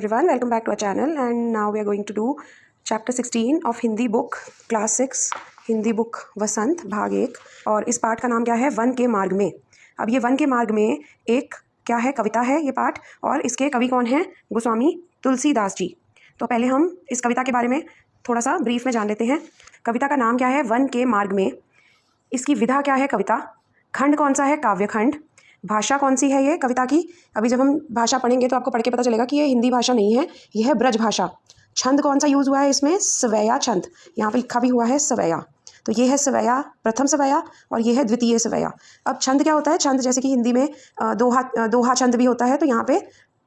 Everyone, welcome back to our channel, and now we are going to do chapter 16 of Hindi book class 6 Hindi book Vasant भाग 1। और इस पाठ का नाम क्या है? वन के मार्ग में। अब ये वन के मार्ग में एक क्या है, कविता है ये पाठ, और इसके कवि कौन हैं? गोस्वामी तुलसीदास जी। तो पहले हम इस कविता के बारे में थोड़ा सा ब्रीफ में जान लेते हैं। कविता का नाम क्या है? वन के मार्ग में। इसकी विधा क्या है? कविता। खंड कौन सा है? काव्य खंड। भाषा कौन सी है ये कविता की? अभी जब हम भाषा पढ़ेंगे तो आपको पढ़ के पता चलेगा कि ये हिंदी भाषा नहीं है, यह है ब्रज भाषा। छंद कौन सा यूज़ हुआ है इसमें? सवैया छंद। यहाँ पे लिखा भी हुआ है सवैया। तो ये है सवैया, प्रथम सवैया, और ये है द्वितीय सवैया। अब छंद क्या होता है? छंद जैसे कि हिंदी में दोहा छंद भी होता है, तो यहाँ पे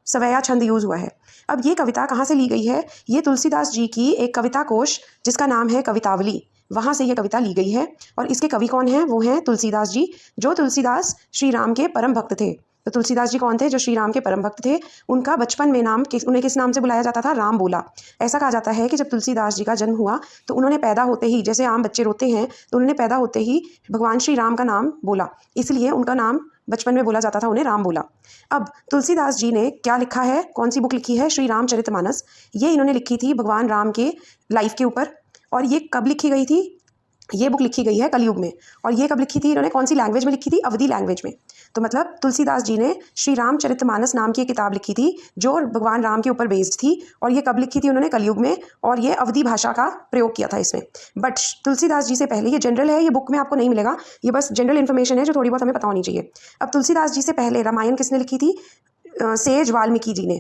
सवैया छंद यूज़ हुआ है। अब ये कविता कहाँ से ली गई है? ये तुलसीदास जी की एक कविता कोश जिसका नाम है कवितावली, वहाँ से ये कविता ली गई है। और इसके कवि कौन हैं? वो हैं तुलसीदास जी, जो तुलसीदास श्री राम के परम भक्त थे। तो तुलसीदास जी कौन थे? जो श्री राम के परम भक्त थे। उनका बचपन में उन्हें किस नाम से बुलाया जाता था? राम बोला। ऐसा कहा जाता है कि जब तुलसीदास जी का जन्म हुआ तो उन्होंने पैदा होते ही, जैसे आम बच्चे रोते हैं, तो उन्होंने पैदा होते ही भगवान श्री राम का नाम बोला, इसलिए उनका नाम बचपन में बोला जाता था उन्हें राम बोला। अब तुलसीदास जी ने क्या लिखा है? कौन सी बुक लिखी है? श्री रामचरितमानस। ये इन्होंने लिखी थी भगवान राम के लाइफ के ऊपर। और ये कब लिखी गई थी? ये बुक लिखी गई है कलयुग में। और ये कब लिखी थी इन्होंने? कौन सी लैंग्वेज में लिखी थी? अवधी लैंग्वेज में। तो मतलब तुलसीदास जी ने श्री रामचरितमानस नाम की एक किताब लिखी थी जो भगवान राम के ऊपर बेस्ड थी। और ये कब लिखी थी उन्होंने? कलयुग में। और ये अवधी भाषा का प्रयोग किया था इसमें। बट तुलसीदास जी से पहले, ये जनरल है, ये बुक में आपको नहीं मिलेगा, ये बस जनरल इन्फॉर्मेशन है जो थोड़ी बहुत हमें पता होनी चाहिए। अब तुलसीदास जी से पहले रामायण किसने लिखी थी? सेज वाल्मीकि जी ने,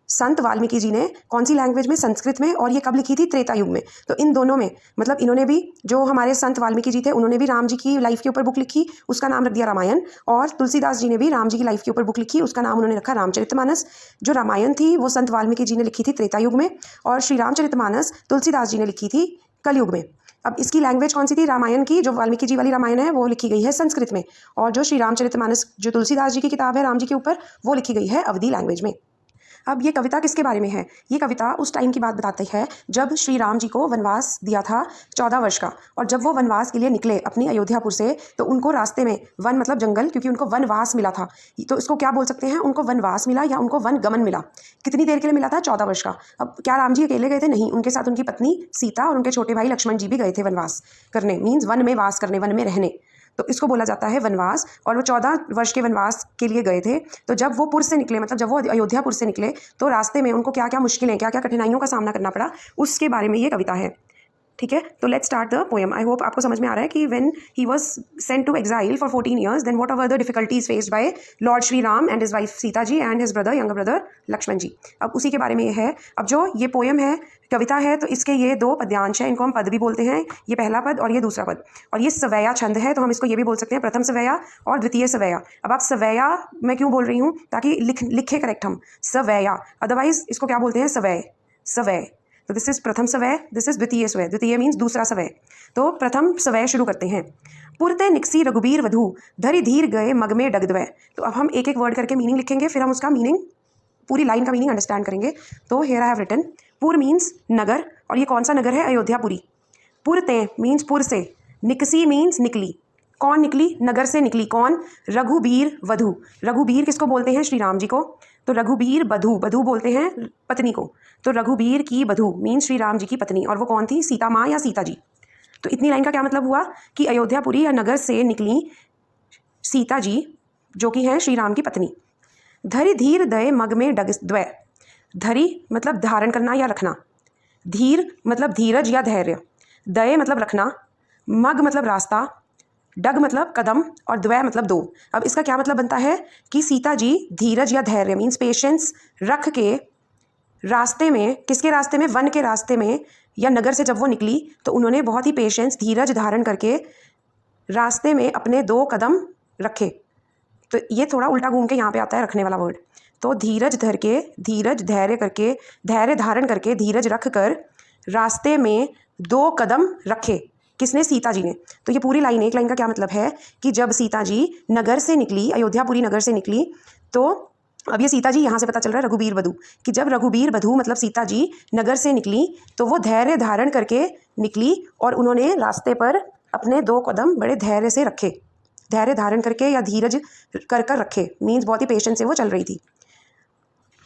संत वाल्मीकि जी ने। कौन सी लैंग्वेज में? संस्कृत में। और ये कब लिखी थी? त्रेता युग में। तो इन दोनों में मतलब इन्होंने भी, जो हमारे संत वाल्मीकि जी थे, उन्होंने भी राम जी की लाइफ के ऊपर बुक लिखी, उसका नाम रख दिया रामायण। और तुलसीदास जी ने भी राम जी की लाइफ के ऊपर बुक लिखी, उसका नाम उन्होंने रखा रामचरितमानस। जो रामायण थी वो संत वाल्मीकि जी ने लिखी थी त्रेता युग में, और श्री रामचरितमानस तुलसीदास जी ने लिखी थी कलयुग में। अब इसकी लैंग्वेज कौन सी थी? रामायण की, जो वाल्मीकि जी वाली रामायण है वो लिखी गई है संस्कृत में, और जो श्री रामचरितमानस जो तुलसीदास जी की किताब है राम जी के ऊपर, वो लिखी गई है अवधी लैंग्वेज में। अब ये कविता किसके बारे में है? ये कविता उस टाइम की बात बताती है जब श्री राम जी को वनवास दिया था 14 वर्ष का। और जब वो वनवास के लिए निकले अपनी अयोध्यापुर से, तो उनको रास्ते में, वन मतलब जंगल, क्योंकि उनको वनवास मिला था, तो इसको क्या बोल सकते हैं? उनको वनवास मिला या उनको वन गमन मिला। कितनी देर के लिए मिला था? 14 वर्ष का। अब क्या राम जी अकेले गए थे? नहीं, उनके साथ उनकी पत्नी सीता और उनके छोटे भाई लक्ष्मण जी भी गए थे वनवास करने, मीन्स वन में वास करने, वन में रहने। तो इसको बोला जाता है वनवास। और वो 14 वर्ष के वनवास के लिए गए थे। तो जब वो पुर से निकले, मतलब जब वो अयोध्यापुर से निकले, तो रास्ते में उनको क्या क्या मुश्किलें, क्या क्या कठिनाइयों का सामना करना पड़ा, उसके बारे में ये कविता है। ठीक है, तो let's start the poem. I hope आपको समझ में आ रहा है कि when he was sent to exile for 14 years, then what are the difficulties faced by lord Shri Ram and his wife Sita ji and his brother, younger brother Lakshman ji. अब उसी के बारे में ये है। अब जो ये पोएम है, कविता है, तो इसके ये 2 पद्यांश हैं, इनको हम पद भी बोलते हैं, ये पहला पद और ये दूसरा पद। और ये सवैया छंद है, तो हम इसको ये भी बोल सकते हैं प्रथम सवैया और द्वितीय सवैया। अब आप सवैया मैं क्यों बोल रही हूँ? ताकि लिखे करेक्ट हम, सवैया, अदरवाइज इसको क्या बोलते हैं? सवै, सवै। तो दिस इज प्रथम सवै, दिस इज द्वितीय सवै। द्वितीय मीन्स दूसरा सवै। तो प्रथम सवै शुरू करते हैं। पुरते निकसी रघुबीर वधू, धरि धीर गए मग में डगद्वै। तो अब हम एक एक वर्ड करके मीनिंग लिखेंगे, फिर हम उसका मीनिंग, पूरी लाइन का मीनिंग अंडरस्टैंड करेंगे। तो हियर आई हैव रिटन, पुर मीन्स नगर, और ये कौन सा नगर है? अयोध्यापुरी। पुरते मीन्स पुर से, निकसी मीन्स निकली। कौन निकली? नगर से निकली। कौन? रघुबीर वधू। रघुबीर किसको बोलते हैं? श्री राम जी को। तो रघुबीर बधू, बधू बोलते हैं पत्नी को। तो रघुबीर की बधू मीन्स श्री राम जी की पत्नी, और वो कौन थी? सीता माँ या सीता जी। तो इतनी लाइन का क्या मतलब हुआ कि अयोध्यापुरी या नगर से निकली सीता जी, जो कि हैं श्री राम की पत्नी। धरि धीर दय मग में डग द्वै। धरि मतलब धारण करना या रखना, धीर मतलब धीरज या धैर्य, दय मतलब रखना, मग मतलब रास्ता, डग मतलब कदम, और द्वै मतलब 2। अब इसका क्या मतलब बनता है कि सीता जी धीरज या धैर्य मीन्स पेशेंस रख के रास्ते में, किसके रास्ते में? वन के रास्ते में या नगर से जब वो निकली, तो उन्होंने बहुत ही पेशेंस, धीरज धारण करके रास्ते में अपने 2 कदम रखे। तो ये थोड़ा उल्टा घूम के यहाँ पे आता है रखने वाला वर्ड। तो धीरज धर के, धीरज धैर्य करके, धैर्य धारण करके, धीरज रख कर रास्ते में 2 कदम रखे। किसने? सीता जी ने। तो ये पूरी लाइन, एक लाइन का क्या मतलब है कि जब सीता जी नगर से निकली, अयोध्यापुरी नगर से निकली, तो अब ये सीता जी यहाँ से पता चल रहा है रघुबीर वधू, कि जब रघुबीर वधू मतलब सीता जी नगर से निकली, तो वो धैर्य धारण करके निकली, और उन्होंने रास्ते पर अपने 2 कदम बड़े धैर्य से रखे। धैर्य धारण करके या धीरज कर रखे मीन्स बहुत ही पेशेंस से वो चल रही थी।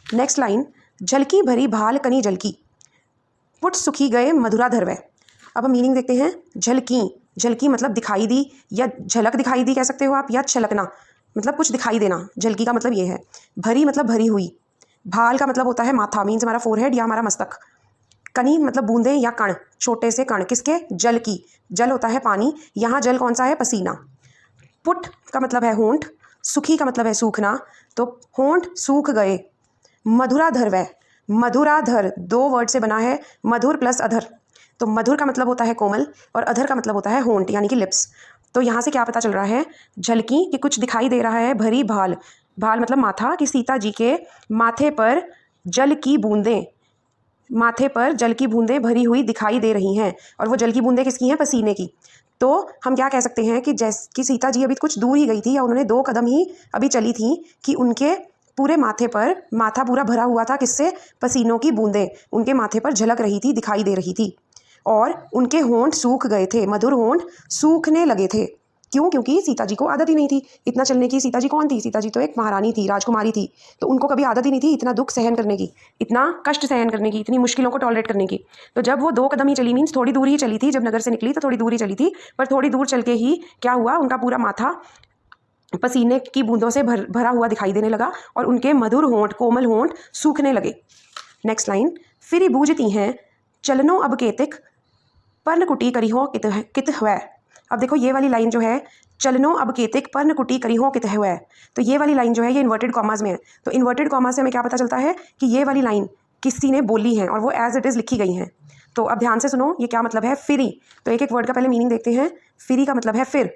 नेक्स्ट लाइन, झलकी भरी भाल कनी जलकी, पुट सुखी गए मधुरा धरवै। अब हम मीनिंग देखते हैं। झलकी, झलकी मतलब दिखाई दी या झलक दिखाई दी कह सकते हो आप, या छलकना मतलब कुछ दिखाई देना। झलकी का मतलब ये है। भरी मतलब भरी हुई। भाल का मतलब होता है माथा, मीन्स हमारा फोरहेड या हमारा मस्तक। कनी मतलब बूंदे या कण, छोटे से कण, किसके? जल की। जल होता है पानी, यहाँ जल कौन सा है? पसीना। पुट का मतलब है होंठ, सुखी का मतलब है सूखना, तो होंठ सूख गए। मधुराधर वह, मधुराधर 2 वर्ड से बना है, मधुर प्लस अधर। तो मधुर का मतलब होता है कोमल और अधर का मतलब होता है होंठ यानी कि लिप्स। तो यहाँ से क्या पता चल रहा है? झलकी कि कुछ दिखाई दे रहा है। भरी भाल, भाल मतलब माथा, कि सीता जी के माथे पर जल की बूंदें, माथे पर जल की बूंदें भरी हुई दिखाई दे रही हैं। और वो जल की बूंदें किसकी हैं? पसीने की। तो हम क्या कह सकते हैं कि जैसे कि सीता जी अभी कुछ दूर ही गई थी, या उन्होंने 2 कदम ही अभी चली थी, कि उनके पूरे माथे पर, माथा पूरा भरा हुआ था किससे? पसीनों की बूंदें उनके माथे पर झलक रही थी, दिखाई दे रही थी। और उनके होंठ सूख गए थे, मधुर होंठ सूखने लगे थे। क्यों? क्योंकि सीता जी को आदत ही नहीं थी इतना चलने की। सीता जी कौन थी? सीता जी तो एक महारानी थी, राजकुमारी थी। तो उनको कभी आदत ही नहीं थी इतना दुख सहन करने की, इतना कष्ट सहन करने की, इतनी मुश्किलों को टॉलरेट करने की। तो जब वो 2 कदम ही चली, मीन्स थोड़ी दूर ही चली थी, जब नगर से निकली तो थोड़ी दूर ही चली थी, पर थोड़ी दूर चल के ही क्या हुआ? उनका पूरा माथा पसीने की बूंदों से भरा हुआ दिखाई देने लगा और उनके मधुर होंठ, कोमल होंठ सूखने लगे। Next line. फिर बूझती हैं चलनो अब केतिक, पर्णकुटी करिहो कित हुआ। अब देखो ये वाली लाइन जो है, चलनो अब केतिक पर्णकुटी करिहो कित हुआ, तो ये वाली लाइन जो है ये इन्वर्टेड कॉमास में है। तो इन्वर्टेड कॉमास से हमें क्या पता चलता है कि ये वाली लाइन किसी ने बोली है और वो एज इट इज़ लिखी गई हैं। तो अब ध्यान से सुनो, ये क्या मतलब है? फिरी। तो एक एक वर्ड का पहले मीनिंग देखते हैं। फिरी का मतलब है फिर,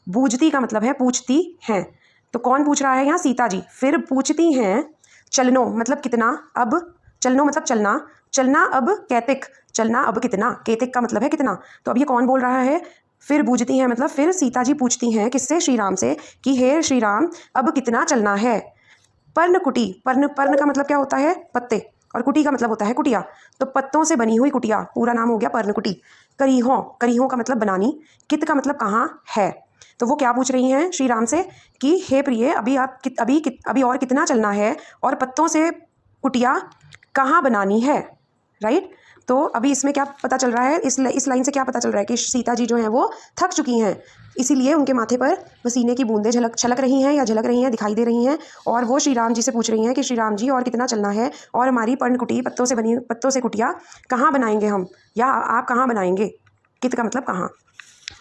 बूझती का मतलब है पूछती हैं। तो कौन पूछ रहा है यहाँ? सीता जी। फिर पूछती हैं। चलनो मतलब कितना, अब चलनो मतलब चलना, चलना अब कैतिक, चलना अब कितना, केतिक का मतलब है कितना। तो अब ये कौन बोल रहा है? फिर बूझती हैं मतलब फिर सीता जी पूछती हैं किससे? श्री राम से, कि हे श्री राम अब कितना चलना है। पर्णकुटी, पर्ण, पर्ण का मतलब क्या होता है? पत्ते, और कुटी का मतलब होता है कुटिया। तो पत्तों से बनी हुई कुटिया, पूरा नाम हो गया पर्णकुटी। करीहों, करीहों का मतलब बनानी, कित का मतलब कहाँ है। तो वो क्या पूछ रही हैं श्री राम से कि हे प्रिय, अभी और कितना चलना है और पत्तों से कुटिया कहाँ बनानी है, राइट। तो अभी इसमें क्या पता चल रहा है? इस लाइन से क्या पता चल रहा है कि सीता जी जो हैं वो थक चुकी हैं, इसीलिए उनके माथे पर पसीने की बूंदें छलक रही हैं, या झलक रही हैं, दिखाई दे रही हैं। और वो श्री राम जी से पूछ रही हैं कि श्री राम जी और कितना चलना है, और हमारी पर्णकुटी, पत्तों से कुटिया कहाँ बनाएंगे हम, या आप कहाँ बनाएंगे। कित का मतलब कहाँ।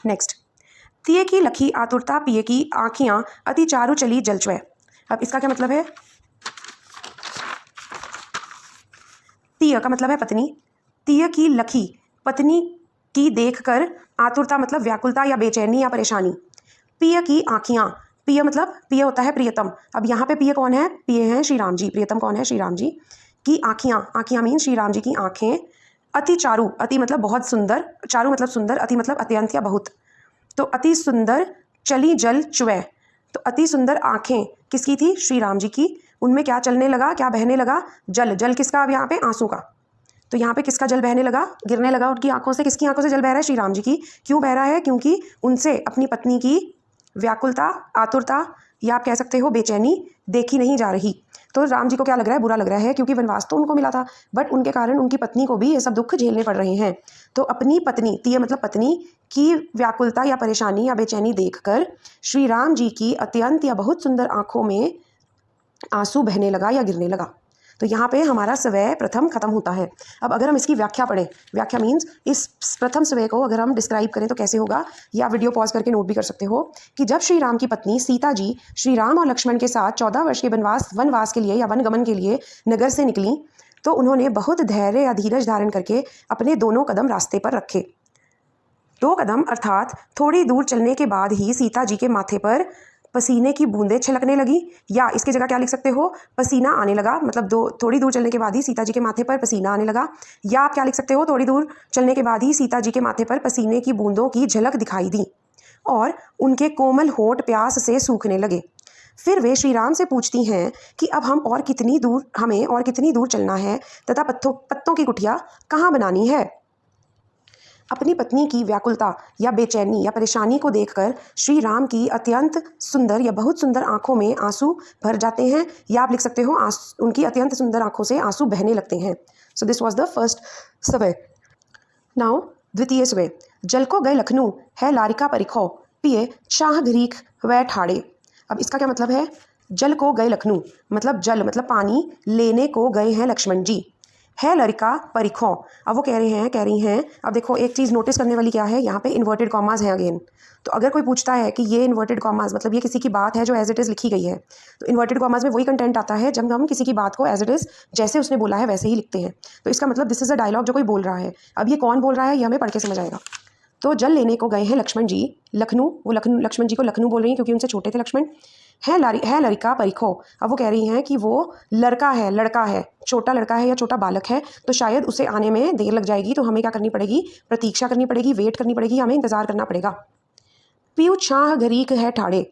नेक्स्ट। तिये की लखी आतुरता पिए की आँखियाँ अति चारु चली जलचवै। अब इसका क्या मतलब है? तिय का मतलब है पत्नी, तिय की लखी पत्नी की देखकर, आतुरता मतलब व्याकुलता या बेचैनी या परेशानी। पिय की आँखियाँ, पिय मतलब पिय होता है प्रियतम। अब यहाँ पे पिय कौन है? पिय हैं श्री राम जी, प्रियतम कौन है? श्री राम जी। की आँखियाँ, आँखियाँ मीन श्री राम जी की आँखें। अति चारु, अति मतलब बहुत सुंदर, चारु मतलब सुंदर, अति मतलब अत्यंत या बहुत। तो अति सुंदर चली जल चुवै, तो अति सुंदर आँखें किसकी थी? श्री राम जी की। उनमें क्या चलने लगा, क्या बहने लगा? जल। जल किसका? अब यहाँ पे आंसू का। तो यहाँ पे किसका जल बहने लगा? गिरने लगा उनकी आंखों से। किसकी आंखों से जल बह रहा है? श्री राम जी की। क्यों बह रहा है? क्योंकि उनसे अपनी पत्नी की व्याकुलता, आतुरता, या आप कह सकते हो बेचैनी देखी नहीं जा रही। तो राम जी को क्या लग रहा है? बुरा लग रहा है, क्योंकि वनवास तो उनको मिला था, बट उनके कारण उनकी पत्नी को भी ये सब दुख झेलने पड़ रहे हैं। तो अपनी पत्नी, तिय मतलब पत्नी, की व्याकुलता या परेशानी या बेचैनी देखकर श्री राम जी की अत्यंत या बहुत सुंदर आंखों में आंसू बहने लगा या गिरने लगा। तो यहाँ पे हमारा स्वय प्रथम खत्म होता है। अब अगर हम इसकी व्याख्या पढ़ें, व्याख्या मीन्स इस प्रथम स्वय को अगर हम डिस्क्राइब करें तो कैसे होगा, या वीडियो पॉज करके नोट भी कर सकते हो, कि जब श्री राम की पत्नी सीता जी श्री राम और लक्ष्मण के साथ 14 वर्ष के वनवास के लिए या वनगमन के लिए नगर से निकली, तो उन्होंने बहुत धैर्य या धीरज धारण करके अपने दोनों कदम रास्ते पर रखे। 2 कदम अर्थात थोड़ी दूर चलने के बाद ही सीता जी के माथे पर पसीने की बूंदें छलकने लगी, या इसकी जगह क्या लिख सकते हो? पसीना आने लगा, मतलब थोड़ी दूर चलने के बाद ही सीता जी के माथे पर पसीना आने लगा। या आप क्या लिख सकते हो? थोड़ी दूर चलने के बाद ही सीता जी के माथे पर पसीने की बूंदों की झलक दिखाई दी और उनके कोमल होंठ प्यास से सूखने लगे। फिर वे श्री राम से पूछती हैं कि अब हमें और कितनी दूर चलना है तथा पत्तों की कुटिया कहाँ बनानी है। अपनी पत्नी की व्याकुलता या बेचैनी या परेशानी को देखकर श्री राम की अत्यंत सुंदर या बहुत सुंदर आंखों में आंसू भर जाते हैं, या आप लिख सकते हो उनकी अत्यंत सुंदर आंखों से आंसू बहने लगते हैं। So this was the first स्वय। नाउ द्वितीय स्वय। जल को गए लखनऊ है लारिका परिखो, पिए चाह घरीक वह ठाड़े। अब इसका क्या मतलब है? जल को गए लखनऊ मतलब जल मतलब पानी लेने को गए हैं लक्ष्मण जी, है लड़का परिखों। अब वो कह रही हैं अब देखो एक चीज़ नोटिस करने वाली क्या है, यहाँ पे इन्वर्टेड कॉमाज हैं अगेन। तो अगर कोई पूछता है कि ये इन्वर्टेड कॉमाज मतलब ये किसी की बात है जो एज इट इज़ लिखी गई है, तो इन्वर्टेड कॉमाज में वही कंटेंट आता है जब हम किसी की बात को एज इट इज़ जैसे उसने बोला है वैसे ही लिखते हैं। तो इसका मतलब दिस इज़ अ डायलॉग जो कोई बोल रहा है। अब ये कौन बोल रहा है ये हमें पढ़ के समझ आएगा। तो जल लेने को गए हैं लक्ष्मण जी लखनऊ, वो लक्ष्मण जी को लखनऊ बोल रही हैं क्योंकि उनसे छोटे थे लक्ष्मण। है लड़का परिखो। अब वो कह रही हैं कि वो लड़का है, छोटा लड़का है या छोटा बालक है, तो शायद उसे आने में देर लग जाएगी, तो हमें क्या करनी पड़ेगी? प्रतीक्षा करनी पड़ेगी, वेट करनी पड़ेगी, हमें इंतज़ार करना पड़ेगा। पीयू छाह घरीक है ठाड़े।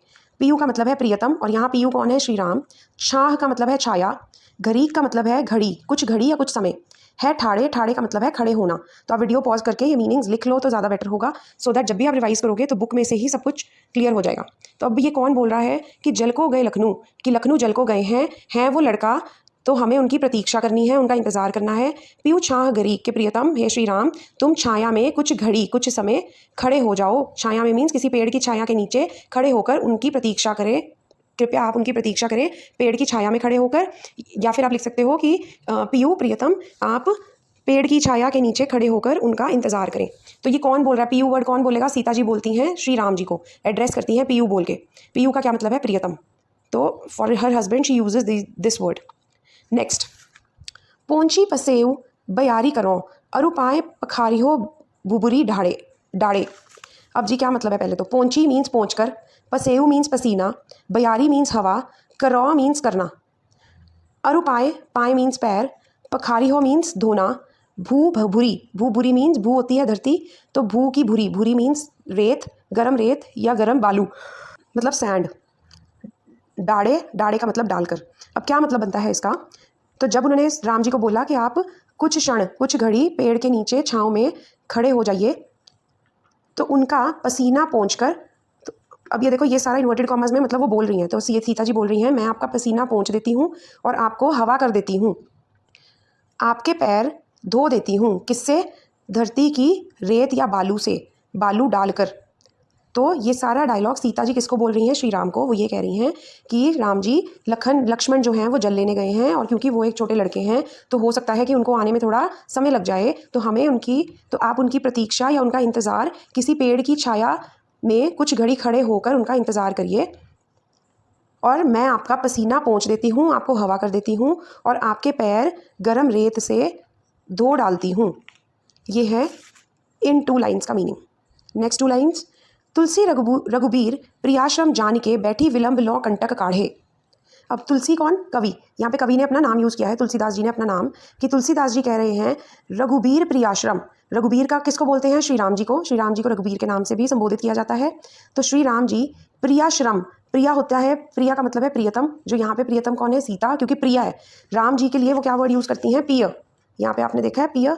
पीयू का मतलब है प्रियतम, और यहाँ पीयू कौन है? श्री राम। छाह का मतलब है छाया, घरीक का मतलब है घड़ी, कुछ घड़ी या कुछ समय। है ठाड़े, ठाड़े का मतलब है खड़े होना। तो आप वीडियो पॉज करके ये मीनिंग्स लिख लो तो ज़्यादा बेटर होगा, सो दैट जब भी आप रिवाइज करोगे तो बुक में से ही सब कुछ क्लियर हो जाएगा। तो अब ये कौन बोल रहा है कि जल को गए लखनऊ, कि लखनऊ जल को गए हैं वो लड़का, तो हमें उनकी प्रतीक्षा करनी है, उनका इंतजार करना है। पीयू छाह घड़ी के प्रियतम हे श्री राम, तुम छाया में कुछ घड़ी कुछ समय खड़े हो जाओ। छाया में मीन्स किसी पेड़ की छाया के नीचे खड़े होकर उनकी प्रतीक्षा करें, कृपया आप उनकी प्रतीक्षा करें पेड़ की छाया में खड़े होकर। या फिर आप लिख सकते हो कि पीयू प्रियतम आप पेड़ की छाया के नीचे खड़े होकर उनका इंतजार करें। तो ये कौन बोल रहा है? पीयू वर्ड कौन बोलेगा? सीता जी बोलती हैं श्री राम जी को, एड्रेस करती हैं पीयू बोल के। पीयू का क्या मतलब है? प्रियतम। तो for her husband she uses this word. Next, पोंची पसेव बयारी करो अरुपाए पखारी हो बुबुरी डाड़े। अब जी क्या मतलब है? पहले तो पोंची मीन्स पहुँच कर, पसेव मीन्स पसीना, बयारी मीन्स हवा, करौ मीन्स करना, अरुपाए पाए मीन्स पैर, पखारी हो मीन्स धोना, भूभुरी मीन्स भू होती है धरती, तो भू की भूरी, भूरी मीन्स रेत, गरम रेत या गरम बालू मतलब सैंड। डाड़े का मतलब डालकर। अब क्या मतलब बनता है इसका? तो जब उन्होंने राम जी को बोला कि आप कुछ क्षण कुछ घड़ी पेड़ के नीचे छाँव में खड़े हो जाइए, तो उनका पसीना पोंछकर, तो अब ये देखो ये सारा इन्वर्टेड कॉमर्स में मतलब वो बोल रही हैं, तो सीता जी बोल रही हैं मैं आपका पसीना पोंछ देती हूँ और आपको हवा कर देती हूँ, आपके पैर धो देती हूँ। किससे? धरती की रेत या बालू से, बालू डालकर। तो ये सारा डायलॉग सीता जी किसको बोल रही हैं? श्री राम को। वो ये कह रही हैं कि राम जी लक्ष्मण जो हैं वो जल लेने गए हैं, और क्योंकि वो एक छोटे लड़के हैं तो हो सकता है कि उनको आने में थोड़ा समय लग जाए, तो आप उनकी प्रतीक्षा या उनका इंतज़ार किसी पेड़ की छाया में कुछ घड़ी खड़े होकर उनका इंतज़ार करिए, और मैं आपका पसीना पोंछ देती हूँ, आपको हवा कर देती हूँ, और आपके पैर गरम रेत से धो डालती हूँ। ये है इन 2 लाइन्स का मीनिंग। नेक्स्ट 2 लाइन्स, तुलसी रघुबीर प्रियाश्रम जान के बैठी विलंब लौ कंटक काढ़े। अब तुलसी कौन? कवि। यहाँ पे कवि ने अपना नाम यूज़ किया है, तुलसीदास जी ने अपना नाम, कि तुलसीदास जी कह रहे हैं रघुबीर प्रियाश्रम। रघुबीर का किसको बोलते हैं? श्री राम जी को। श्री राम जी को रघुबीर के नाम से भी संबोधित किया जाता है। तो श्री राम जी प्रियाश्रम, प्रिया होता है, प्रिया का मतलब है प्रियतम, जो यहाँ पे प्रियतम कौन है? सीता, क्योंकि प्रिया है राम जी के लिए, वो क्या वर्ड यूज़ करती हैं? पिय। यहाँ पे आपने देखा है पिय,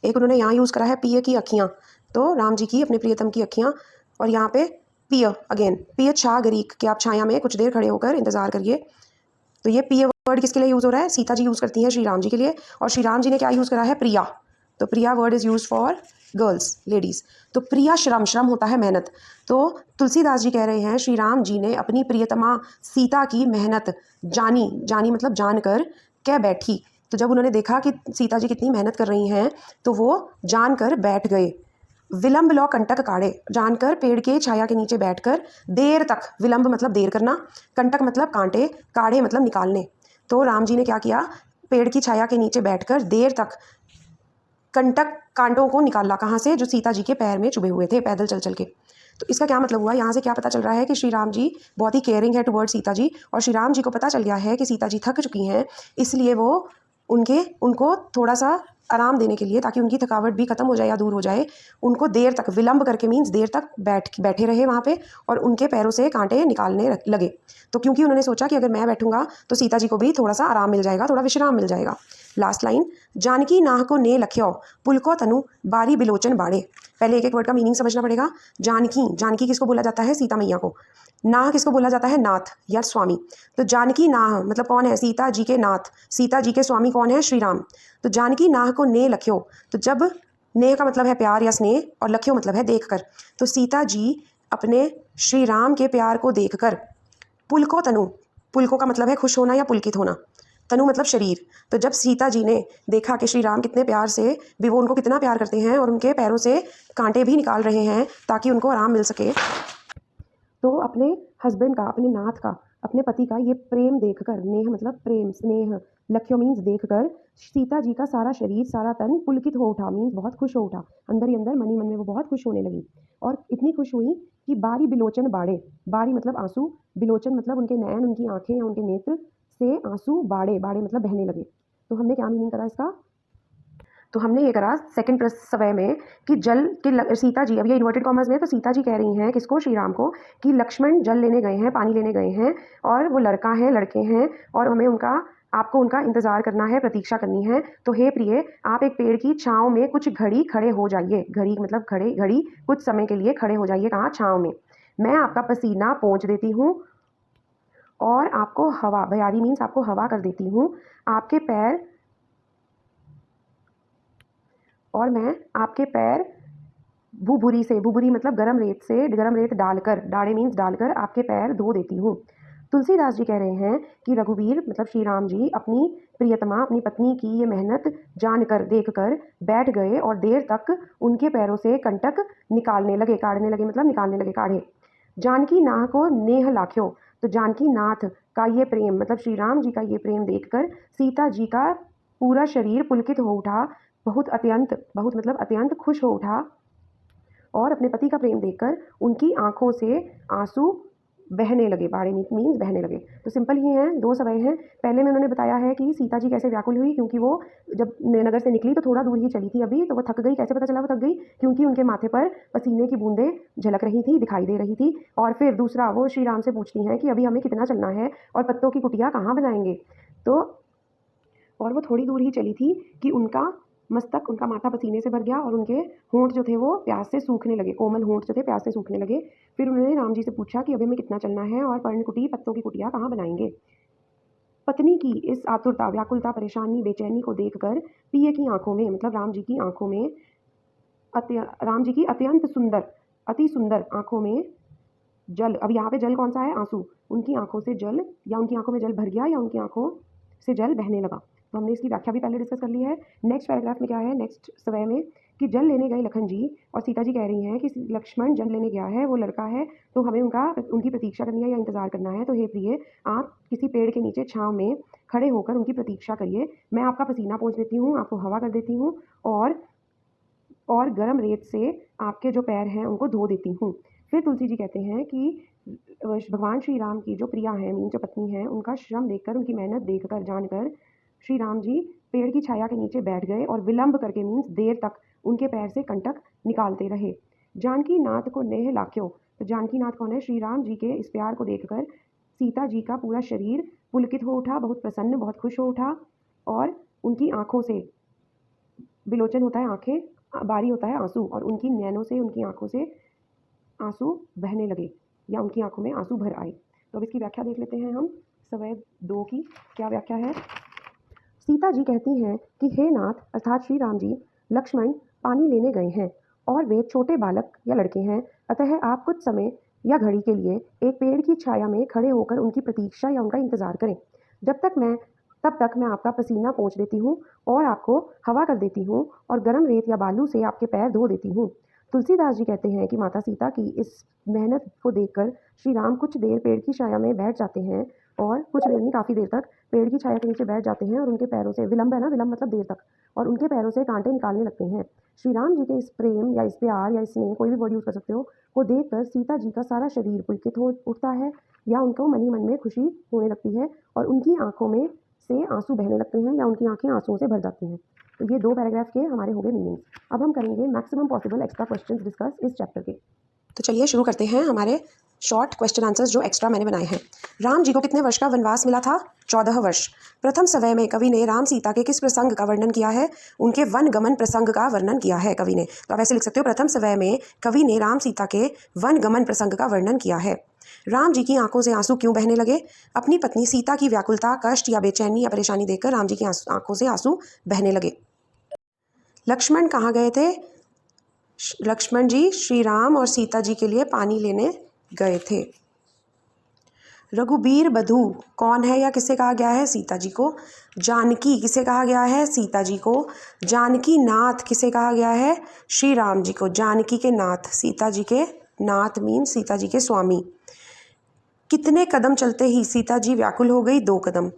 एक उन्होंने यहाँ यूज़ करा है पिय की अखियाँ, तो राम जी की अपने प्रियतम की अखियाँ, और यहाँ पे पिय अगेन, पिय छा गरीक, कि आप छाया में कुछ देर खड़े होकर इंतजार करिए। तो ये पिय वर्ड किसके लिए यूज़ हो रहा है? सीता जी यूज़ करती हैं श्री राम जी के लिए, और श्री राम जी ने क्या यूज़ करा है? प्रिया। तो प्रिया word is use for girls, ladies. तो प्रिया श्रम, श्रम होता है मेहनत। तो तुलसीदास जी कह रहे हैं श्री राम जी ने अपनी प्रियतमा सीता की मेहनत जानी मतलब जानकर क्या बैठी। तो जब उन्होंने देखा कि सीता जी कितनी मेहनत कर रही हैं तो वो जानकर बैठ गए। विलंब लौ कंटक काढ़े, जानकर पेड़ के छाया के नीचे बैठकर देर तक, विलंब मतलब देर करना, कंटक मतलब कांटे, काढ़े मतलब निकालने। तो राम जी ने क्या किया? पेड़ की छाया के नीचे बैठकर देर तक कंटक, कांटों को निकाला। कहाँ से? जो सीता जी के पैर में चुभे हुए थे पैदल चल चल के। तो इसका क्या मतलब हुआ? यहाँ से क्या पता चल रहा है कि श्री राम जी बहुत ही केयरिंग है टुवर्ड सीता जी, और श्री राम जी को पता चल गया है कि सीता जी थक चुकी हैं, इसलिए वो उनको थोड़ा सा आराम देने के लिए, ताकि उनकी थकावट भी खत्म हो जाए या दूर हो जाए, उनको देर तक विलंब करके मीन्स देर तक बैठे रहे वहाँ पे और उनके पैरों से कांटे निकालने लगे। तो क्योंकि उन्होंने सोचा कि अगर मैं बैठूंगा तो सीता जी को भी थोड़ा सा आराम मिल जाएगा, थोड़ा विश्राम मिल जाएगा। लास्ट लाइन, जानकी नाह को ने लख्यो पुलको तनु बारी बिलोचन बाड़े। पहले एक एक वर्ड का मीनिंग समझना पड़ेगा। जानकी, जानकी किसको बोला जाता है? सीता मैया को। नाह किसको बोला जाता है? नाथ या स्वामी। तो जानकी नाह मतलब कौन है? सीता जी के नाथ, सीता जी के स्वामी कौन है? श्री राम। तो जानकी नाह को ने लख्यो, तो जब ने का मतलब है प्यार या स्नेह और लख्यो मतलब है देखकर, तो सीता जी अपने श्री राम के प्यार को देखकर पुलको तनु, पुलको का मतलब है खुश होना या पुलकित होना, तनु मतलब शरीर। तो जब सीता जी ने देखा कि श्री राम कितने प्यार से भी वो उनको कितना प्यार करते हैं और उनके पैरों से कांटे भी निकाल रहे हैं ताकि उनको आराम मिल सके, तो अपने हस्बैंड का, अपने नाथ का, अपने पति का ये प्रेम देखकर, नेह मतलब प्रेम, स्नेह, लख्यो मीन्स देखकर, सीता जी का सारा शरीर, सारा तन पुलकित हो उठा, मीन्स बहुत खुश हो उठा। अंदर ही अंदर, मन ही मन में वो बहुत खुश होने लगी और इतनी खुश हुई कि बारी बिलोचन बाड़े, बारी मतलब आंसू, बिलोचन मतलब उनके नयन, उनकी आंखें या उनके नेत्र से आंसू बाड़े, बाड़े मतलब बहने लगे। तो हमने क्या मीनिंग करा इसका? तो हमने ये करा सेकंड प्रसवय में कि जल के सीता जी, अब ये इन्वर्टेड कॉमर्स में, तो सीता जी कह रही हैं किसको? श्री राम को, कि लक्ष्मण जल लेने गए हैं, पानी लेने गए हैं और वो लड़का है, लड़के हैं और हमें आपको उनका इंतजार करना है, प्रतीक्षा करनी है। तो हे प्रिय, आप एक पेड़ की छांव में कुछ घड़ी खड़े हो जाइए। घड़ी मतलब खड़े, घड़ी कुछ समय के लिए खड़े हो जाइए। कहाँ? छांव में। मैं आपका पसीना पोंछ देती हूँ और आपको हवा, भयारी मीन्स आपको हवा कर देती हूँ, आपके पैर, और मैं आपके पैर भूभुरी से, भूभुरी मतलब गरम रेत से, गरम रेत डालकर, डाले मीन्स डालकर आपके पैर धो देती हूँ। तुलसीदास जी कह रहे हैं कि रघुवीर मतलब श्री राम जी अपनी प्रियतमा, अपनी पत्नी की ये मेहनत जानकर, देखकर बैठ गए और देर तक उनके पैरों से कंटक निकालने लगे, काढ़ने लगे मतलब निकालने लगे, काढ़े। जानकी नाह को नेह लाख्यो, तो जानकी नाथ का ये प्रेम मतलब श्री राम जी का ये प्रेम देखकर सीता जी का पूरा शरीर पुलकित हो उठा, बहुत अत्यंत, बहुत मतलब अत्यंत खुश हो उठा और अपने पति का प्रेम देखकर उनकी आंखों से आंसू बहने लगे। बाड़े मीन्स बहने लगे। तो सिंपल ही हैं, दो समय हैं। पहले में उन्होंने बताया है कि सीता जी कैसे व्याकुल हुई, क्योंकि वो जब नगर से निकली तो थोड़ा दूर ही चली थी अभी, तो वो थक गई। कैसे पता चला वो थक गई? क्योंकि उनके माथे पर पसीने की बूंदें झलक रही थी, दिखाई दे रही थी। और फिर दूसरा, वो श्री राम से पूछती हैं कि अभी हमें कितना चलना है और पत्तों की कुटिया कहाँ बनाएंगे। तो और वो थोड़ी दूर ही चली थी कि उनका मस्तक, उनका माथा पसीने से भर गया और उनके होंठ जो थे वो प्यास से सूखने लगे, कोमल होंठ जो थे प्यास से सूखने लगे। फिर उन्होंने राम जी से पूछा कि अभी हमें कितना चलना है और पर्णकुटी, पत्तों की कुटिया कहाँ बनाएंगे। पत्नी की इस आतुरता, व्याकुलता, परेशानी, बेचैनी को देखकर प्रिय की आंखों में मतलब राम जी की आंखों में, राम जी की अत्यंत सुंदर, अति सुंदर आंखों में जल, अब यहाँ पे जल कौन सा है? आंसू। उनकी आंखों से जल, या उनकी आंखों में जल भर गया या उनकी आंखों से जल बहने लगा। तो हमने इसकी व्याख्या भी पहले डिस्कस कर ली है। नेक्स्ट पैराग्राफ में क्या है, नेक्स्ट समय में, कि जल लेने गए लखन जी और सीता जी कह रही हैं कि लक्ष्मण जल लेने गया है, वो लड़का है, तो हमें उनकी प्रतीक्षा करनी है या इंतजार करना है। तो हे प्रिय, आप किसी पेड़ के नीचे छांव में खड़े होकर उनकी प्रतीक्षा करिए। मैं आपका पसीना पोंछ देती हूँ, आपको हवा कर देती हूँ और गर्म रेत से आपके जो पैर हैं उनको धो देती हूँ। फिर तुलसी जी कहते हैं कि भगवान श्री राम की जो प्रिया हैं, मीन जो पत्नी हैं, उनका श्रम देखकर, उनकी मेहनत देखकर, जानकर श्री राम जी पेड़ की छाया के नीचे बैठ गए और विलंब करके मीन्स देर तक उनके पैर से कंटक निकालते रहे। जानकी नाथ को नेह लाख्यो, तो जानकी नाथ कौन है? श्री राम जी के इस प्यार को देखकर सीता जी का पूरा शरीर पुलकित हो उठा, बहुत प्रसन्न, बहुत खुश हो उठा और उनकी आंखों से, बिलोचन होता है आंखें, बारी होता है आंसू, और उनकी नैनों से, उनकी आंखों से आंसू बहने लगे या उनकी आंखों में आंसू भर आए। तो अब इसकी व्याख्या देख लेते हैं हम, सवय 2 की क्या व्याख्या है। सीता जी कहती हैं कि हे नाथ अर्थात श्री राम जी, लक्ष्मण पानी लेने गए हैं और वे छोटे बालक या लड़के हैं, अतः आप कुछ समय या घड़ी के लिए एक पेड़ की छाया में खड़े होकर उनकी प्रतीक्षा या उनका इंतजार करें। तब तक मैं आपका पसीना पोंछ देती हूँ और आपको हवा कर देती हूँ और गर्म रेत या बालू से आपके पैर धो देती हूँ। तुलसीदास जी कहते हैं कि माता सीता की इस मेहनत को देखकर श्री राम कुछ देर पेड़ की छाया में बैठ जाते हैं और कुछ देर नहीं, काफ़ी देर तक पेड़ की छाया के नीचे बैठ जाते हैं और उनके पैरों से, विलंब है ना, विलंब मतलब देर तक, और उनके पैरों से कांटे निकालने लगते हैं। श्री राम जी के इस प्रेम या इस प्यार या स्नेह, कोई भी वर्ड यूज़ कर सकते हो, को देखकर सीता जी का सारा शरीर पुलकित हो उठता है या उनको मन ही मन में खुशी होने लगती है और उनकी आंखों में से आंसू बहने लगते हैं या उनकी आंखें आंसुओं से भर जाती हैं। तो ये 2 पैराग्राफ के हमारे हो गए मीनिंग। अब हम करेंगे maximum possible extra questions discuss इस चैप्टर के। तो चलिए शुरू करते हैं हमारे शॉर्ट क्वेश्चन आंसर्स जो एक्स्ट्रा मैंने बनाए हैं। राम जी को कितने वर्ष का वनवास मिला था? 14 वर्ष। प्रथम सवय में कवि ने राम सीता के किस प्रसंग का वर्णन किया है? उनके वन गमन प्रसंग का वर्णन किया है कवि ने। तो आप ऐसे लिख सकते हो, प्रथम सवय में कवि ने राम सीता के वन गमन प्रसंग का वर्णन किया है। राम जी की आंखों से आंसू क्यों बहने लगे? अपनी पत्नी सीता की व्याकुलता, कष्ट या बेचैनी या परेशानी देखकर राम जी की आंखों से आंसू बहने लगे। लक्ष्मण कहाँ गए थे? लक्ष्मण जी श्री राम और सीता जी के लिए पानी लेने गए थे। रघुबीर बधू कौन है या किसे कहा गया है? सीता जी को। जानकी किसे कहा गया है? सीता जी को। जानकी नाथ किसे कहा गया है? श्री राम जी को। जानकी के नाथ, सीता जी के नाथ मीन सीता जी के स्वामी। कितने कदम चलते ही सीता जी व्याकुल हो गई? 2 कदम।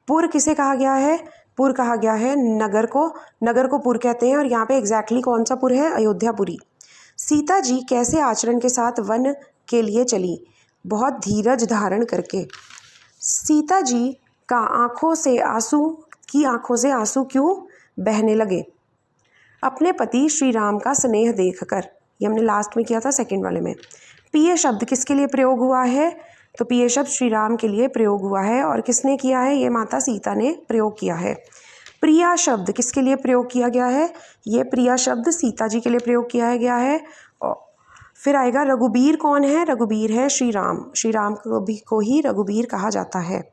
पुर किसे कहा गया है? पुर कहा गया है नगर को। नगर को पुर कहते हैं और यहाँ पे एग्जैक्टली कौन सा पुर है? अयोध्यापुरी। सीता जी कैसे आचरण के साथ वन के लिए चली? बहुत धीरज धारण करके। सीता जी का आंखों से आंसू क्यों बहने लगे? अपने पति श्री राम का स्नेह देखकर। ये हमने लास्ट में किया था सेकंड वाले में। प्रिय शब्द किसके लिए प्रयोग हुआ है? तो प्रिय शब्द श्री राम के लिए प्रयोग हुआ है। और किसने किया है? ये माता सीता ने प्रयोग किया है। प्रिया शब्द किसके लिए प्रयोग किया गया है? ये प्रिया शब्द सीता जी के लिए प्रयोग किया गया है। और फिर आएगा रघुबीर कौन है? रघुबीर है श्री राम। श्री राम को ही रघुबीर कहा जाता है।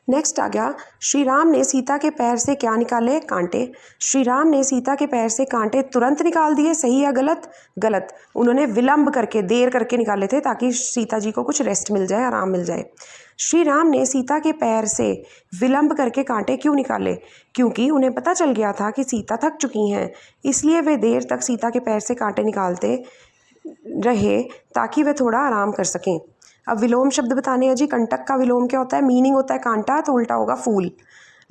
नेक्स्ट आ गया, श्री राम ने सीता के पैर से क्या निकाले? कांटे। श्री राम ने सीता के पैर से कांटे तुरंत निकाल दिए, सही या गलत? गलत। उन्होंने विलंब करके, देर करके निकाले थे ताकि सीता जी को कुछ रेस्ट मिल जाए, आराम मिल जाए। श्री राम ने सीता के पैर से विलंब करके कांटे क्यों निकाले? क्योंकि उन्हें पता चल गया था कि सीता थक चुकी हैं, इसलिए वे देर तक सीता के पैर से कांटे निकालते रहे ताकि वे थोड़ा आराम कर सकें। अब विलोम शब्द बताने हैं जी। कंटक का विलोम क्या होता है? मीनिंग होता है कांटा, तो उल्टा होगा फूल।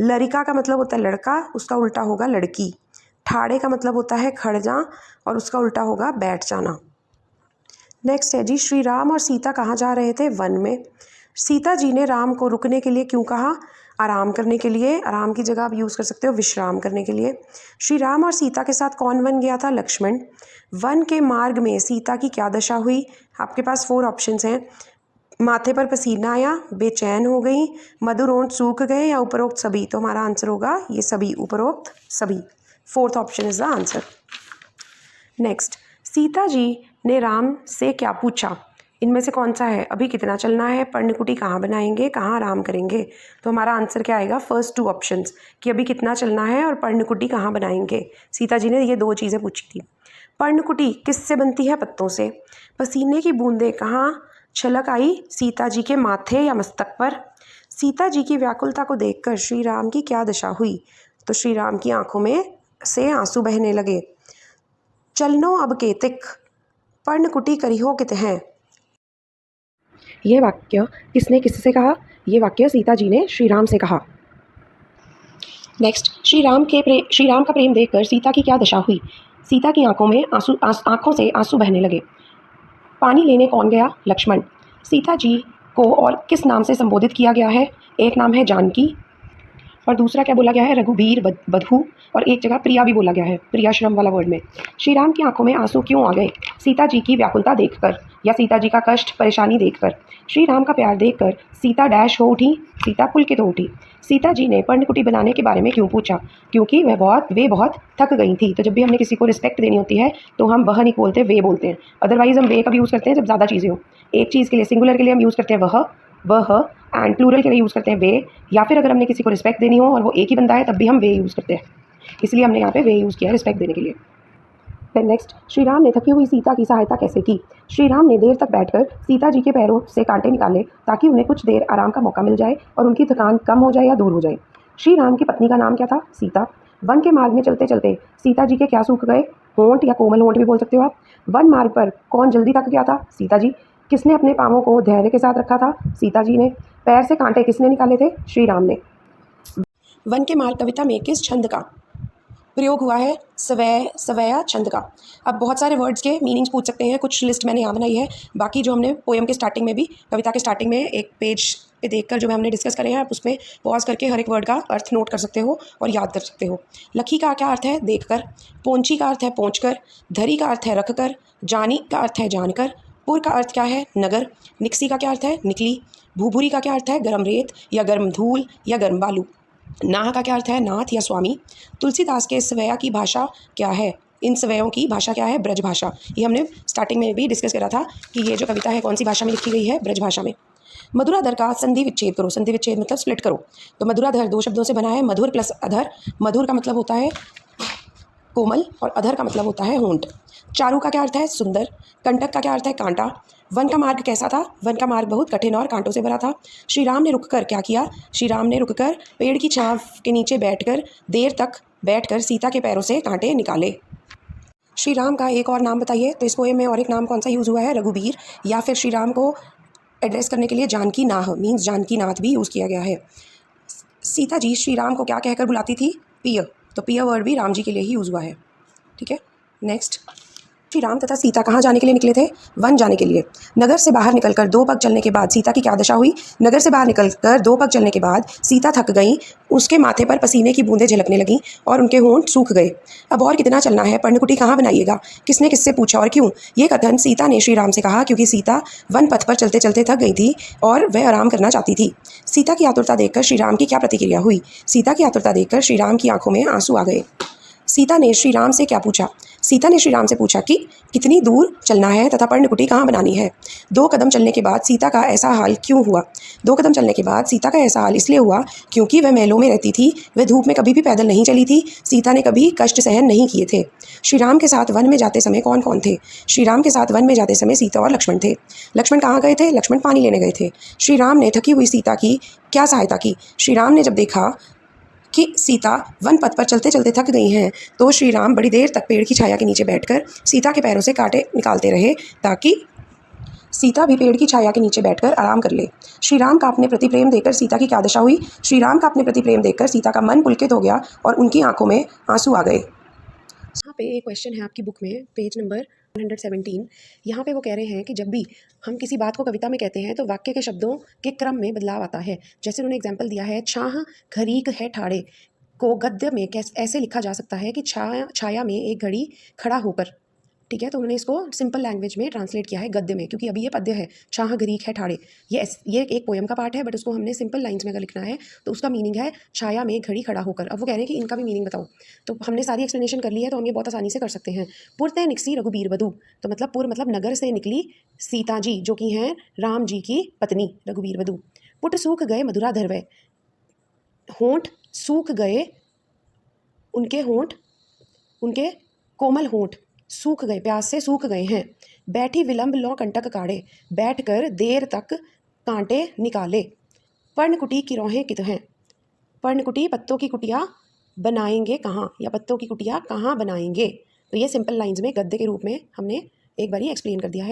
लरिका का मतलब होता है लड़का, उसका उल्टा होगा लड़की। ठाड़े का मतलब होता है खड़ जा और उसका उल्टा होगा बैठ जाना। नेक्स्ट है जी, श्री राम और सीता कहाँ जा रहे थे? वन में। सीता जी ने राम को रुकने के लिए क्यों कहा? आराम करने के लिए। आराम की जगह आप यूज़ कर सकते हो विश्राम करने के लिए। श्री राम और सीता के साथ कौन वन गया था? लक्ष्मण। वन के मार्ग में सीता की क्या दशा हुई? आपके पास 4 ऑप्शंस हैं। माथे पर पसीना आया, बेचैन हो गई, मधुर होंठ सूख गए या उपरोक्त सभी। तो हमारा आंसर होगा ये सभी, उपरोक्त सभी। 4th option is the answer. Next, Sita ji ने राम से क्या पूछा? इनमें से कौन सा है? अभी कितना चलना है? पर्णकुटी कहाँ बनाएंगे? कहाँ आराम करेंगे? तो हमारा आंसर क्या आएगा? फर्स्ट 2 ऑप्शंस कि अभी कितना चलना है और पर्णकुटी कहाँ बनाएंगे। सीता जी ने ये 2 चीज़ें पूछी थी। पर्णकुटी किससे बनती है? पत्तों से। पसीने की बूंदें कहाँ छलक आई? सीता जी के माथे या मस्तक पर। सीता जी की व्याकुलता को देखकर श्री राम की क्या दशा हुई? तो श्री राम की आंखों में से आंसू बहने लगे। चलनो अब केतिक, पर्णकुटी करिहो कित हैं। यह वाक्य किसने किससे कहा? यह वाक्य सीता जी ने श्री राम से कहा। नेक्स्ट, श्री राम का प्रेम देखकर सीता की क्या दशा हुई? सीता की आंखों से आंसू बहने लगे। पानी लेने कौन गया? लक्ष्मण। सीता जी को और किस नाम से संबोधित किया गया है? एक नाम है जानकी और दूसरा क्या बोला गया है? रघुबीर बधू, और एक जगह प्रिया भी बोला गया है, प्रियाश्रम वाला वर्ड में। श्री राम की आंखों में आंसू क्यों आ गए? सीता जी की व्याकुलता देखकर या सीता जी का कष्ट परेशानी देखकर। श्री राम का प्यार देखकर सीता डैश हो उठी, सीता पुलकित हो उठी। सीता जी ने पर्णकुटी बनाने के बारे में क्यों पूछा? क्योंकि वे बहुत थक गई थी। तो जब भी हमने किसी को रिस्पेक्ट देनी होती है तो हम वह नहीं बोलते, वे बोलते हैं। अदरवाइज हम वे का यूज़ करते हैं जब ज़्यादा चीज़ें हो। एक चीज़ के लिए, सिंगुलर के लिए हम यूज़ करते हैं वह, एंड प्लूरल के लिए यूज़ करते हैं वे, या फिर अगर हमने किसी को रिस्पेक्ट देनी हो और वो एक ही बंदा है तब भी हम वे यूज़ करते हैं। इसलिए हमने यहाँ पे वे यूज़ किया है रिस्पेक्ट देने के लिए। फिर नेक्स्ट, श्री राम ने थकी हुई सीता की सहायता कैसे की? श्री राम ने देर तक बैठकर सीता जी के पैरों से कांटे निकाले ताकि उन्हें कुछ देर आराम का मौका मिल जाए और उनकी थकान कम हो जाए या दूर हो जाए। श्री राम की पत्नी का नाम क्या था? सीता। वन के मार्ग में चलते चलते सीता जी के क्या सूख गए? होंठ या कोमल होंठ भी बोल सकते हो आप। वन मार्ग पर कौन जल्दी थक गया था? सीता जी। किसने अपने पाँवों को धैर्य के साथ रखा था? सीता जी ने। पैर से कांटे किसने निकाले थे? श्री राम ने। वन के मार्ग कविता में किस छंद का प्रयोग हुआ है? सवैया छंद का। अब बहुत सारे वर्ड्स के मीनिंग्स पूछ सकते हैं, कुछ लिस्ट मैंने यहाँ बनाई है। बाकी जो हमने पोएम के स्टार्टिंग में भी, कविता के स्टार्टिंग में एक पेज पे देखकर जो हमने डिस्कस करे हैं आप उसमें पॉज करके हर एक वर्ड का अर्थ नोट कर सकते हो और याद कर सकते हो। लखी का क्या अर्थ है? देखकर। पोंची का अर्थ है पहुँचकर। धरी का अर्थ है रखकर। जानी का अर्थ है जानकर। पुर का अर्थ क्या है? नगर। निक्सी का क्या अर्थ है? निकली। भूभुरी का क्या अर्थ है? गर्म रेत या गर्म धूल या गर्म बालू। नाह का क्या अर्थ है? नाथ या स्वामी। तुलसीदास के सवैया की भाषा क्या है? इन सवैयों की भाषा क्या है? ब्रज भाषा। ये हमने स्टार्टिंग में भी डिस्कस करा था कि ये जो कविता है कौन सी भाषा में लिखी गई है? ब्रज भाषा में। मधुराधर का संधि विच्छेद करो। संधि विच्छेद मतलब स्प्लिट करो। तो मधुराधर दो शब्दों से बना है, मधुर प्लस अधर। मधुर का मतलब होता है कोमल और अधर का मतलब होता है होंठ। चारु का क्या अर्थ है? सुंदर। कंटक का क्या अर्थ है? कांटा। वन का मार्ग कैसा था? वन का मार्ग बहुत कठिन और कांटों से भरा था। श्री राम ने रुककर क्या किया? श्री राम ने रुककर पेड़ की छांव के नीचे बैठकर देर तक बैठकर सीता के पैरों से कांटे निकाले। श्री राम का एक और नाम बताइए। तो इस पोएम में और एक नाम कौन सा यूज़ हुआ है? रघुबीर। या फिर श्री राम को एड्रेस करने के लिए जानकी नाह मीन्स जानकी नाथ भी यूज़ किया गया है। सीता जी श्री राम को क्या कहकर बुलाती थी? पिय। तो पिय वर्ड भी राम जी के लिए ही यूज़ हुआ है। ठीक है, नेक्स्ट। श्री राम तथा सीता कहाँ जाने के लिए निकले थे? वन जाने के लिए। नगर से बाहर निकलकर 2 पग चलने के बाद सीता की क्या दशा हुई? नगर से बाहर निकलकर 2 पग चलने के बाद सीता थक गई। उसके माथे पर पसीने की बूंदें झलकने लगीं और उनके होंठ सूख गए। अब और कितना चलना है? पर्णकुटी कहाँ बनाइएगा? किसने किससे पूछा और क्यों? ये कथन सीता ने श्री राम से कहा क्योंकि सीता वन पथ पर चलते चलते थक गई थी और वह आराम करना चाहती थी। सीता की आतुरता देखकर श्री राम की क्या प्रतिक्रिया हुई? सीता की आतुरता देखकर श्री राम की आंखों में आंसू आ गए। सीता ने श्री राम से क्या पूछा? सीता ने श्री राम से पूछा कि कितनी दूर चलना है तथा पर्णकुटी कहाँ बनानी है। 2 कदम चलने के बाद सीता का ऐसा हाल क्यों हुआ? 2 कदम चलने के बाद सीता का ऐसा हाल इसलिए हुआ क्योंकि वह महलों में रहती थी। वह धूप में कभी भी पैदल नहीं चली थी। सीता ने कभी कष्ट सहन नहीं किए थे। श्री राम के साथ वन में जाते समय कौन कौन थे? श्री राम के साथ वन में जाते समय सीता और लक्ष्मण थे। लक्ष्मण कहाँ गए थे? लक्ष्मण पानी लेने गए थे। श्री राम ने थकी हुई सीता की क्या सहायता की? श्री राम ने जब देखा कि सीता वन पथ पर चलते चलते थक गई हैं तो श्री राम बड़ी देर तक पेड़ की छाया के नीचे बैठकर सीता के पैरों से कांटे निकालते रहे ताकि सीता भी पेड़ की छाया के नीचे बैठकर आराम कर ले। श्री राम का अपने प्रति प्रेम देखकर सीता की क्या दशा हुई? श्री राम का अपने प्रति प्रेम देखकर सीता का मन पुलकित हो गया और उनकी आंखों में आंसू आ गए। यहाँ पे एक क्वेश्चन है आपकी बुक में, पेज नंबर 117। यहाँ पे वो कह रहे हैं कि जब भी हम किसी बात को कविता में कहते हैं तो वाक्य के शब्दों के क्रम में बदलाव आता है। जैसे उन्होंने एग्जाम्पल दिया है, छाह घरीक है ठाड़े को गद्य में ऐसे लिखा जा सकता है कि छाया में एक घड़ी खड़ा होकर। ठीक है, तो उन्होंने इसको सिंपल लैंग्वेज में ट्रांसलेट किया है गद्य में, क्योंकि अभी ये पद्य है, छाह घरीक है ठाड़े। ये एक पोएम का पार्ट है, बट उसको हमने सिंपल लाइंस में अगर लिखना है तो उसका मीनिंग है छाया में घड़ी खड़ा होकर। अब वो कह रहे हैं कि इनका भी मीनिंग बताओ, तो हमने सारी एक्सप्लेनेशन कर ली है तो हम ये बहुत आसानी से कर सकते हैं। पुरते निकसी रघुबीर बधू, तो मतलब पुर मतलब नगर से निकली सीता जी जो कि हैं राम जी की पत्नी रघुबीर बधू। पुट सूख गए मधुरा धरवे, होंठ सूख गए उनके होंठ, उनके कोमल होंठ सूख गए, प्यास से सूख गए हैं। बैठी विलंब लौ कंटक काढ़े, बैठ कर देर तक कांटे निकाले। पर्णकुटी की रोहें कित हैं, पर्णकुटी पत्तों की कुटिया बनाएंगे कहाँ, या पत्तों की कुटिया कहाँ बनाएंगे। तो ये सिंपल लाइंस में गद्य के रूप में हमने एक बारी एक्सप्लेन कर दिया है।